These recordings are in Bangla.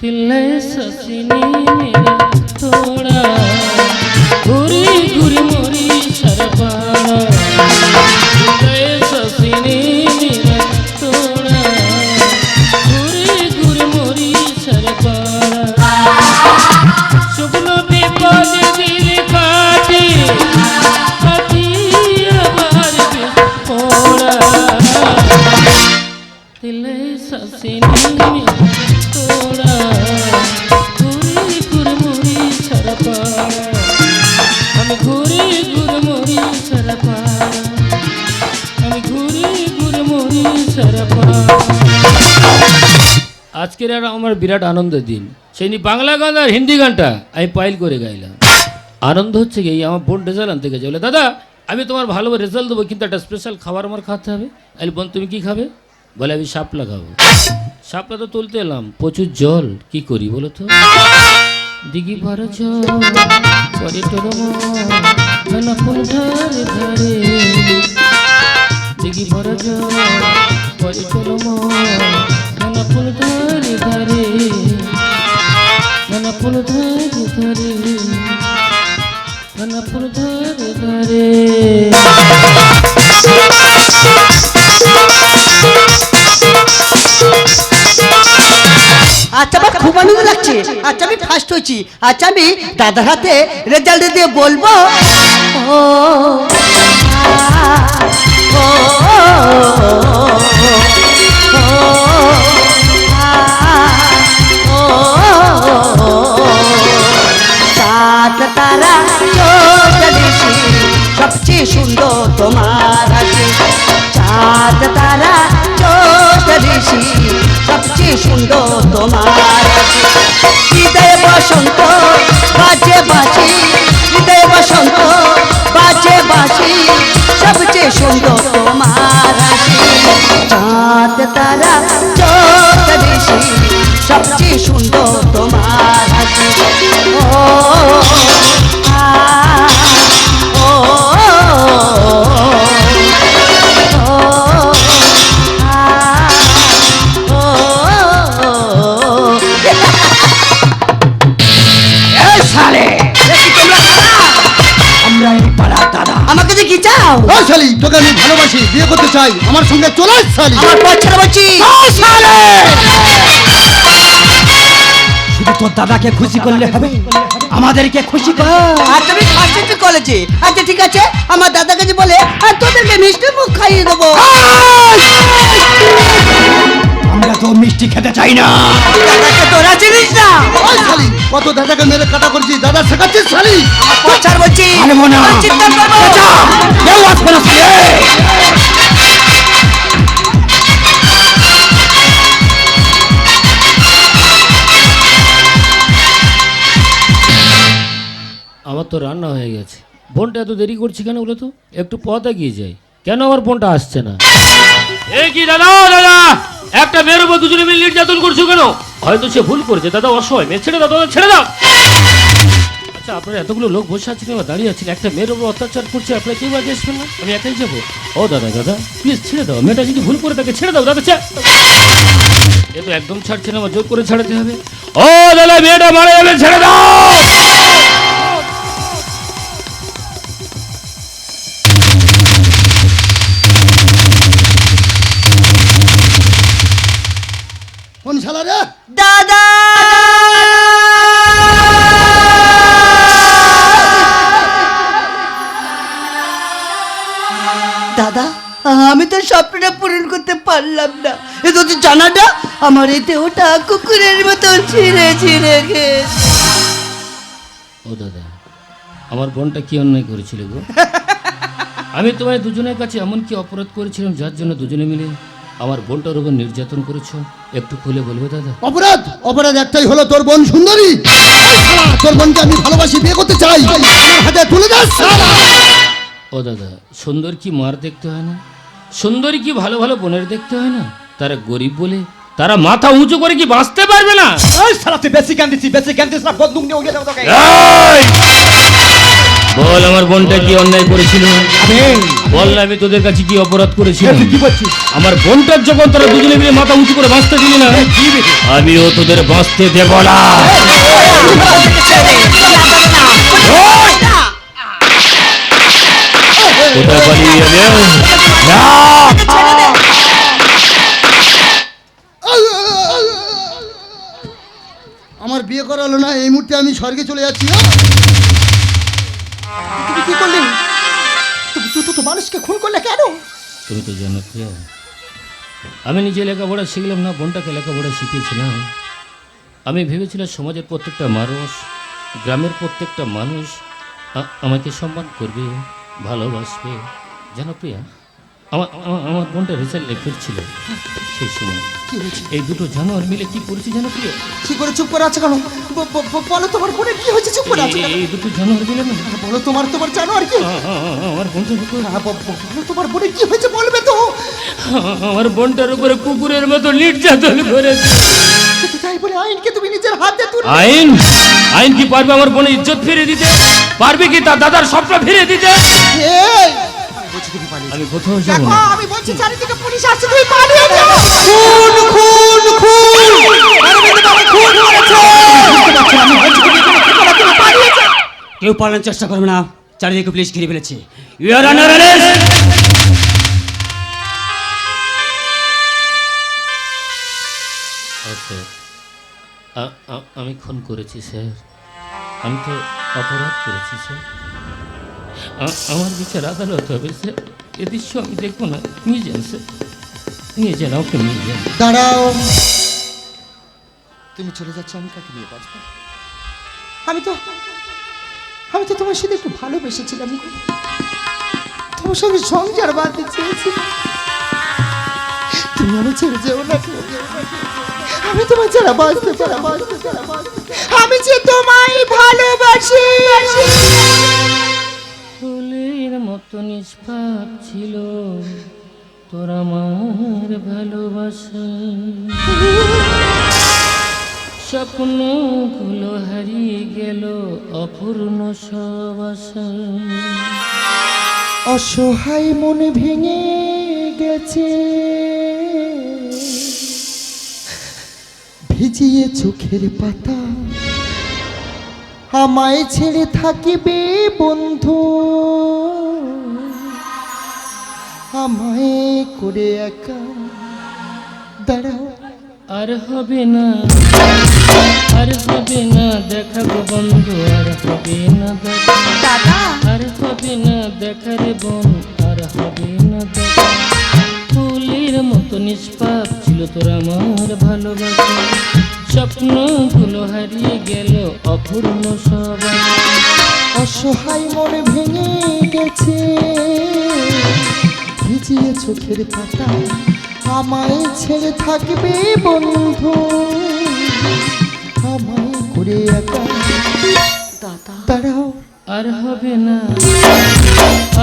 तिल्ले ससिनी मेरा थोड़ा घुरी घुरी मोरी सरपाड़ा तिल्ले ससिनी मेरा थोड़ा घुरी घुरी मोरी सरपाड़ा शुक्ल विपद दिल काटी काटी आबार बिछोड़ा तिल्ले ससिनी मेरा थोड़ा घुरी घुरी मोरी सरपाड़ा আমি ঘুরে ঘুরে মরি সারাপা আমি ঘুরে ঘুরে মরি সারাপা আজকের আর আমার বিরাট আনন্দের দিন সেই বাংলা গান আর হিন্দি গানটা আমি পাইল করে গাইলাম আনন্দ হচ্ছে কি আমার বোন রেজাল্ট আনতে গেছে বলে দাদা আমি তোমার ভালো রেজাল্ট দেবো কিন্তু একটা স্পেশাল খাবার আমার খাতে হবে আমি বোন তুমি কি খাবে বলে আমি শাপলা খাবো শাপলা তো তুলতে এলাম প্রচুর জল কি করি বলো তো দিঘি ভরা জল পরে তোর ফুল ধারে ধারে দিঘি ভরা জল পরে তোর ফুল ধারে ধারে ফুল ধারে ধারে ফুল ধারে ধারে আচ্ছা আমার খুব আনন্দ লাগছে আচ্ছা আমি ফার্স্ট হয়েছি আচ্ছা আমি দাদার হাতে রেজাল্ট দিয়ে বলবো ও চাঁদ তারা চৌধুরী সবচেয়ে সুন্দর তোমার হাসি চাঁদ তারা চৌধুরী সবচেয়ে সুন্দর তোমার হৃদয় বসন্ত বাজে বাঁশি হৃদয় বসন্ত বাজে বাঁশি সবচেয়ে সুন্দর তোমার হাসি চাঁদ তারা চৌধুরী সবচেয়ে সুন্দর তোমার হাসি ও আমাকে যে কি চাও ও শালি তোকে আমি ভালোবাসি বিয়ে করতে চাই আমার সঙ্গে চলে আয় শালি আমার পথ ছেড়ে বলছি ও শালি শুধু তোর দাদাকে খুশি করলে হবে আমাদেরকে খুশি কর আর তুমি ফার্স্ট কলেজে আচ্ছা ঠিক আছে আমার দাদাকে যে বলে আর তোদেরকে মিষ্টি মুখ খাইয়ে দেবো আমরা তো মিষ্টি খেতে চাই না দাদাকে তোরা চিনিস না ও শালি কত দাদাকে মেরে কাটা করেছি দাদা শেখাচ্ছিস শালি আমার পথ ছাড় বলছি আরে মোনা তোর চিন্তা করবো কেউ আসবে না শালি আমার তো রান্না হয়ে গেছে বোনটা এত দেরি করছি কেন বলো তো একটু পথ এগিয়ে যাই কেন আমার বোনটা আসছে না এ কি দাদা দাদা একটা মেয়ের উপর দুজনে মিলে নির্যাতন করছো কেন হয়তো সে ভুল করেছে দাদা অসহায় মেয়ে ছেড়ে দাও দাদা ছেড়ে দাও আচ্ছা আপনারা এতগুলো লোক বসে আছেন বা দাঁড়িয়ে আছেন একটা মেয়ের উপর অত্যাচার করছে আপনারা কেউ আগে আসবেন না আমি একাই যাবো ও দাদা দাদা প্লিজ ছেড়ে দাও মেয়েটা যদি ভুল করে তাকে ছেড়ে দাও দাদা এ তো একদম ছাড়ছে না আমার জোর করে ছাড়াতে হবে ও দাদা মেয়েটা মারা যাবে ছেড়ে দাও কোন শালা রে দাদা দাদা আমি তো স্বপ্নটা পূরণ করতে পারলাম না এ তো জানাটা আমার এই দেহটা কুকুরের মতো ছিঁড়ে ছিঁড়ে গেছে ও দাদা আমার বোনটা কি অন্যায় করেছিল গো আমি তোমায় দুজনের কাছে এমন কি অপরাধ করেছিলাম যার জন্য দুজনে মিলে আমার বোনটার উপর নির্যাতন করেছো একটু খুলে বলবে দাদা অপরাধ অপরাধ একটাই হলো তোর বোন সুন্দরী এই শালা, তোর বোনকে আমি ভালোবাসি বিয়ে করতে চাই আমার হাতে তুলে দে শালা ও দাদা সুন্দর কি মার দেখতে হয় না সুন্দরী কি ভালো ভালো বোনের দেখতে হয় না তারা গরিব বলে তারা মাথা উঁচু করে কি বাঁচতে পারবে না এই শালা তুই বেশি জ্ঞান দিছিস না বন্দুক নিয়ে ওকে যাও তোকে এই! বল আমার বোনটা কি অন্যায় করেছিল, আমি বল না আমি তোদের কাছে কি অপরাধ করেছিলাম। তুই কি বলছিস? আমার বোনটার যখন তোরা দুজনে মিলে মাথা উঁচু করে বাঁচতে দিলি না, আমিও তোদের বাঁচতে দেব না। কোথায় পালিয়ে গেলে? না! আমার বিয়ে করা হলো না, এই মুহূর্তে আমি স্বর্গে চলে যাচ্ছি। তুমি কি করলে? তুই তো মানুষকে খুন করলে কেন? তুমি তো জানো প্রিয়া, আমি নিজে লেখাপড়া শিখলাম না, বোনটাকে লেখাপড়া শিখিয়েছিলাম। আমি ভেবেছিলাম সমাজের প্রত্যেকটা মানুষ, গ্রামের প্রত্যেকটা মানুষ আমাকে সম্মান করবে, ভালোবাসবে। জানো প্রিয়া, আমার বোনটা রেজাল্ট লিখেছিল সেই সময় কি হয়েছে? এই দুটো জানোয়ার মিলে কি করেছে জানো প্রিয়া? কি করে চুপ করে আছে কেন? বলো তোমার বোনের কি হয়েছে? চুপ করে আছে কেন? এই দুটো জানোয়ার মিলে না বলো তোমার জানো আর কি? আমার বোনটার উপর বলো তোমার বোনের কি হয়েছে, বলবে তো? আমার বোনটার উপরে কুকুরের মতো নির্যাতন করেছে। তাই বলে আইনকে তুমি নিজের হাতে তুলে? আইন আইন কি পারবে আমার বোনের ইজ্জত ফিরে দিতে? পারবে কি তার দাদার স্বপ্ন ফিরে দিতে? এই বলছি তুমি পালিয়ে আমি কোথাও যাব দেখো, না। আমি বলছি চারিদিকে পুলিশ আসছে, তুমি পালিয়ে যাও। খুন খুন খুন আরে বাবা, খুন হয়েছে। আমি বলছি তুমি পালিয়ে যাও। কেউ পালানোর চেষ্টা করবে না, চারিদিকে পুলিশ ঘিরে ফেলেছে। You are under arrest. আচ্ছা, আমি খুন করেছি স্যার, আমি তো অপরাধ করেছি স্যার। আমার বিচার আদালত হবে স্যার, এ দৃশ্য আমি দেখবো না। নিয়ে যান স্যার, নিয়ে যান, ওকে নিয়ে যান। দাঁড়াও, তুমি চলে যাচ্ছ, আমি কাকে নিয়ে বাঁচবো? আমি তো তোমার সাথে একটু ভালোবেসেছিলাম, তোমার সঙ্গে সংসার বাঁধতে চেয়েছি। তুমি আমি ছেড়ে যেও না, আমি তোমার ছাড়া বাঁচতে পারা আমি যে তোমায় ভালোবাসি। ফুলের মতো নিষ্পাপ ছিল তোর আমার ভালোবাসা, স্বপ্নগুলো হারিয়ে গেল অপূর্ণ সব আশা। অসহায় মন ভেঙে গেছে, ভিজিয়ে চোখের পাতা, আমায় ছেড়ে থাকিবে বন্ধু, আমায় করে একা দাঁড়াও। আর হবে না, আর হবে না দেখা গো বন্ধু, আর হবে না দেখা, আর হবে না দেখা রে বোন, আর হবে না দেখা। ফুলের মতো নিষ্পাপ ছিল তোর আমার ভালোবাসা, স্বপ্নগুলো হারিয়ে গেল অপূর্ণ সব আশা। অসহায় মন ভেঙে গেছে, ভিজিয়ে চোখের পাতা, আমায় ছেড়ে থাকবে বন্ধু, আমায় করে একা দাঁড়াও। আর হবে না,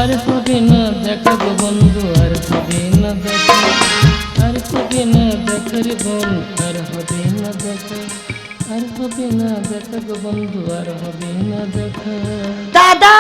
আর হবে না দেখা গো বন্ধু, আর হবে না দেখা, আর হবে না দেখা রে বোন, আর হবে না দেখা, আর হবে না দেখা গো বন্ধু, আর হবে না দেখা। দাদা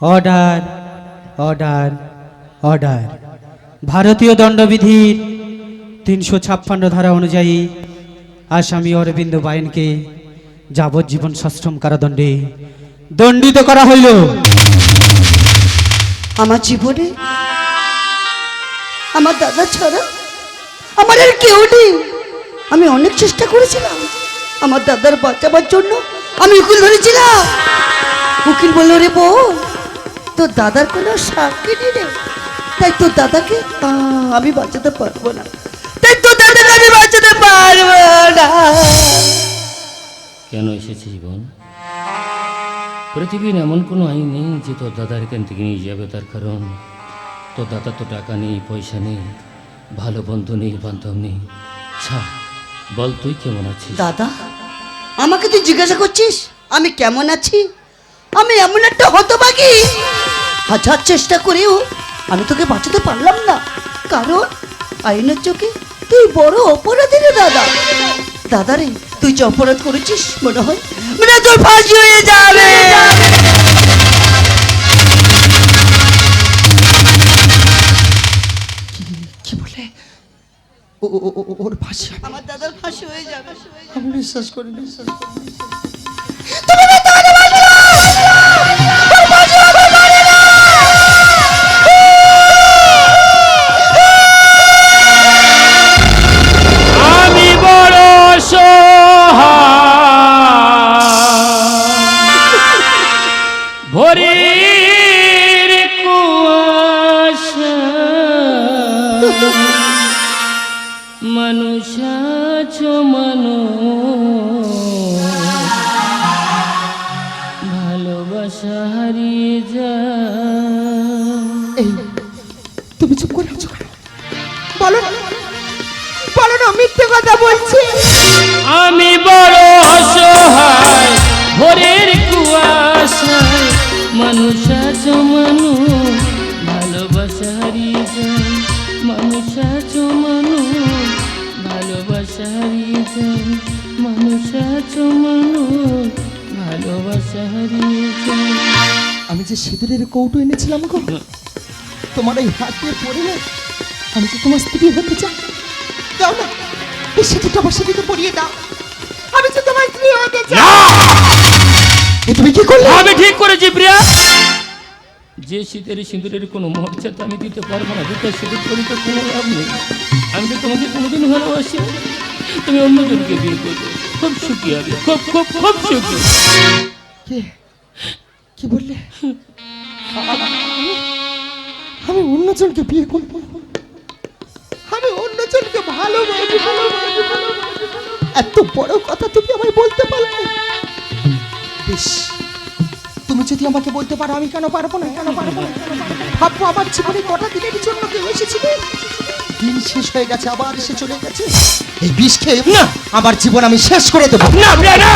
অর্ডার অর্ডার অর্ডার। ভারতীয় দণ্ডবিধির 356 ধারা অনুযায়ী আসামি অরবিন্দ বাইনকে যাবজ্জীবন সশ্রম কারাদণ্ডে দণ্ডিত করা হইল। আমার জীবনে আমার দাদা ছাড়া আমার আর কেউ নেই। আমি অনেক চেষ্টা করেছিলাম আমার দাদার বাঁচাবার জন্য, আমি উকিল ধরেছিলাম। উকিল বলল রে বল তোর দাদার কোনো সাক্ষী নেই রে, তাই তোর দাদাকে আমি বাঁচাতে পারবো না, তাই তোর দাদাকে আমি বাঁচাতে পারবো না। কেন এসেছিস বোন? পৃথিবীর এমন কোনো আইন নেই যে তোর দাদার এখান থেকে নিয়ে যাবে, তার কারণ তোর দাদা তো টাকা নেই, পয়সা নেই, ভালো বন্ধু নেই, বান্ধব নেই। আচ্ছা বল তুই কেমন আছিস? দাদা, আমাকে তুই জিজ্ঞাসা করছিস আমি কেমন আছি? আমি এমন একটা হতভাগী, হাজার চেষ্টা করেও আমি তোকে বাঁচাতে পারলাম না, কারণ আইনের চোখে তুই বড় অপরাধী রে দাদা। দাদা রে, তুই যে অপরাধ করেছিস মনে হয় তোর ফাঁসি হয়ে যাবে। কি বলে? ওর ফাঁসি হবে? আমার দাদার ফাঁসি হয়ে যাবে। আমি বিশ্বাস করি, বিশ্বাস করি। আমি বড় ভোরের কুয়াশা, মানুষ আছো মানুষ, ভালোবাসা হারিয়ে যায়। এই তুমি চুপ করে আছো কেন? বলো না, বলো না, মিথ্যে কথা বলছি। আমি বড় অসহায় ভোরের কুয়াশায়, মানুষ আছো মানুষ, ভালোবাসা হারিয়ে যায়। মানুষ আছো মানুষ, ভালোবাসা হারিয়ে যায়। মানুষ আছো মানুষ, ভালোবাসা হারিয়ে যায়। আমি যে সিঁদুরের কৌটো এনেছিলাম গো, তোমার এই হাত দিয়ে পড়ে না, আমি যে তোমার স্ত্রী হতে চাই। দাও না, এই সিঁদুরটা আমার সিঁদুরে পরিয়ে দাও, আমি যে তোমার স্ত্রী হতে চাই। এ তুমি কি করলে? আমি ঠিক করেছি প্রিয়া, যে শীতের সিঁদুরের কোনো মর্যাদা আমি দিতে পারবো না, দুটো সিঁদুর করে তো কোনো লাভ নেই। আমি তো তোমাকে কোনোদিন ভালোবাসি, তুমি অন্যজনকে বিয়ে করবে, খুব সুখী হবে, খুব খুব খুব সুখী। কে? কি বললে? আমি অন্যজনকে বিয়ে করব? আমি অন্যজনকে ভালোবাসি? এত বড় কথা তুমি আমায় বলতে পারলে? বেশ, তুমি যদি আমাকে বলতে পারো, আমি কেন পারবো না? কেন পারবো না? ভাববো আমার জীবনে কটা দিনের জন্য কেউ এসেছিল, দিন শেষ হয়ে গেছে, আবার এসে চলে গেছে। এই বিষ খেয়ে না আমার জীবন আমি শেষ করে দেবো। না প্রিয়া না,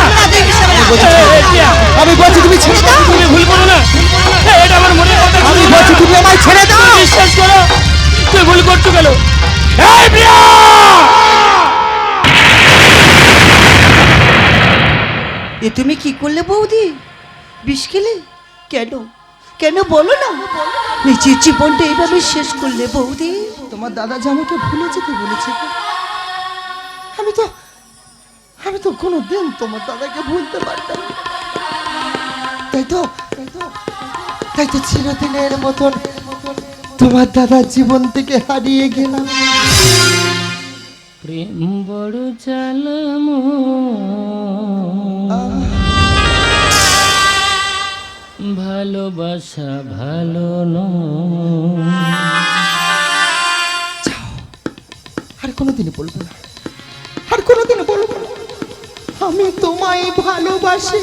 আমি বলছি তুমি ছেড়ে দাও। তুমি ভুল করো না, এটা আমার মনের কথা। আমি বলছি তুমি আমায় ছেড়ে দাও। বিশ্বাস করো, তুই ভুল করছো কেন? এই প্রিয়া, এ তুমি কি করলে বৌদি? বিষ খেলে? কেন কেন বলো না, নিজের জীবনটা এইভাবে শেষ করলে বৌদি? তোমার দাদা যে আমাকে ভুলে যেতে বলেছে, আমি তো কোনো দিন তোমার দাদাকে ভুলতে পারতাম না। তাই তো চিরদিনের মতন তোমার দাদার জীবন থেকে হারিয়ে গেলাম। প্রেম বড় জ্বালাম, ভালোবাসা ভালো নয়। আর কোনোদিনই বলবো না, আর কোনোদিনই বলবো না আমি তোমায় ভালোবাসি।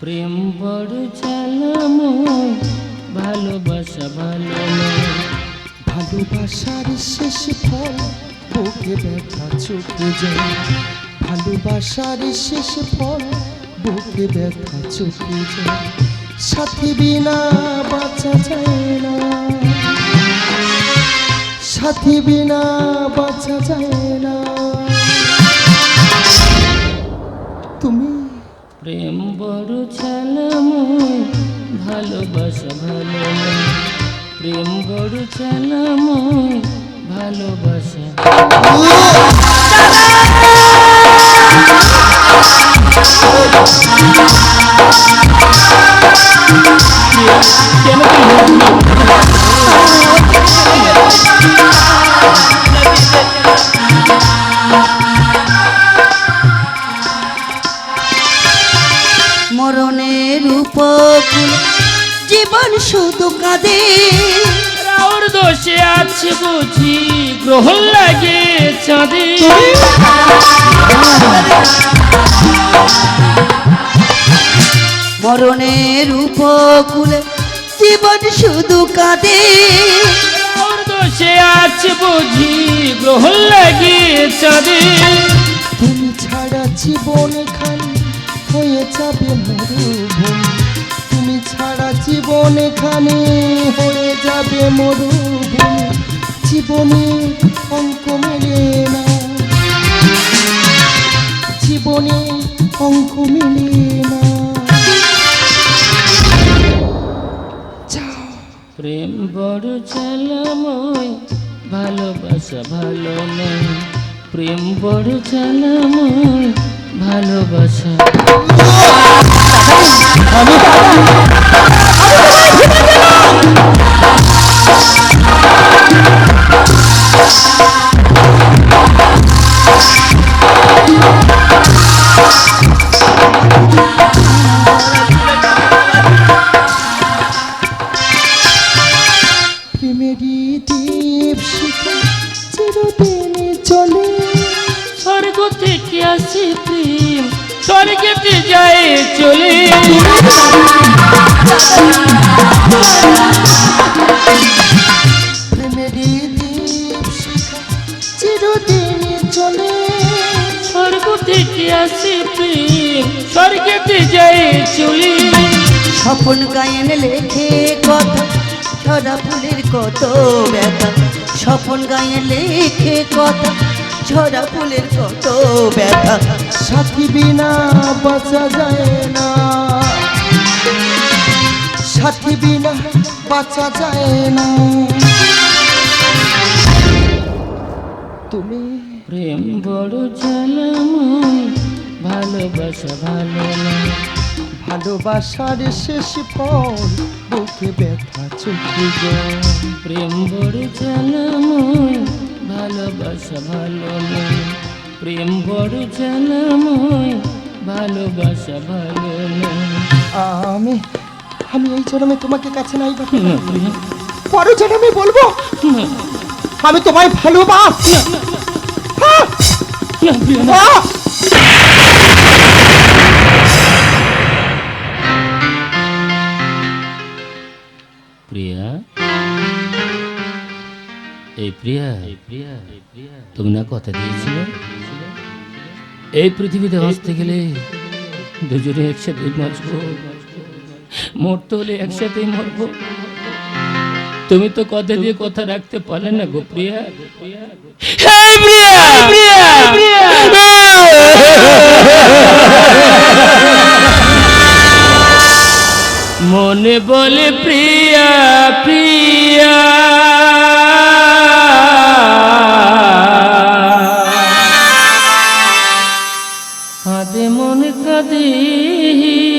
প্রেম বড় জ্বালাম, ভালোবাসা ভালো নয়। ভালোবাসার শেষ ফল বুকে ব্যথা চোখে যায়। ভালোবাসার শেষ ফল বুকে ব্যথা চোখে যায়। সাথী বিনা বাঁচা যায় না, সাথী বিনা বাঁচা যায় না। তুমি প্রেম বড় জ্বালাম, ভালোবাসা ভালো নয়। প্রেম বড় জ্বালাম, ভালোবাসা। কেন মরণের উপকূল জীবন শুধু কাঁদে, রাউর দোষে আছে বুঝি গ্রহণ লাগে চাঁদে। মরণ কুলে জীবন শুধু কাঁদে। ওর দোষে আছে বুঝি গ্রহ লাগিয়ে চাঁদে। তুমি ছাড়া জীবন খালি হয়ে যাবে মরুভূমি, তুমি ছাড়া জীবন খালি হয়ে যাবে মরুভূমি। জীবনে অঙ্ক মেলে না, জীবনে অঙ্ক মেলে না। প্রেম বড় জ্বালাময়, ভালোবাসা ভালো নয়। প্রেম বড় জ্বালাময়, ভালোবাসা। প্রেমেরই দীপ শিখা চিরদিনই চলে, স্বর্গ থেকে আসে প্রেম, স্বর্গেতে যায় চলে। প্রেমেরই দীপ শিখা চিরদিনই চলে, স্বর্গ থেকে আসে প্রেম, স্বর্গেতে যায় চলে। স্বপন গায়েন লেখে কথা ঝরা ফুলের কত ব্যথা। স্বপন গায়েন লেখে কথা ঝরা ফুলের কত ব্যথা। সাথী বিনা বাঁচা যায় না, সাথী বিনা বাঁচা যায় না। তুমি প্রেম বড় জ্বালাময়, ভালোবাসা ভালো নয়। ভালোবাসার শেষ ফল বুকে ব্যথা চোখে জল। প্রেম বড় জ্বালাময়, ভালোবাসা ভালো নয়। প্রেম বড় জ্বালাময়, ভালোবাসা ভালো নয়। আমি আমি এই জন্মে তোমাকে কাছে নাই পাবো, না প্রিয়া, পরের জন্মে বলবো না, আমি তোমায় ভালোবাসি। না প্রিয়া, না। প্রিয়া, এই প্রিয়া, তুমি না কথা দিয়েছিলে এই পৃথিবীতে বাঁচতে গেলে দুজনে একসাথে বাঁচবো, মরতে হলে একসাথেই মরবো। তুমি তো কথা দিয়ে কথা রাখতে পারলে না গো প্রিয়া। এই প্রিয়া, মনে বলে প্রিয়া প্রিয়া, কাঁদে মন কাঁদিয়া।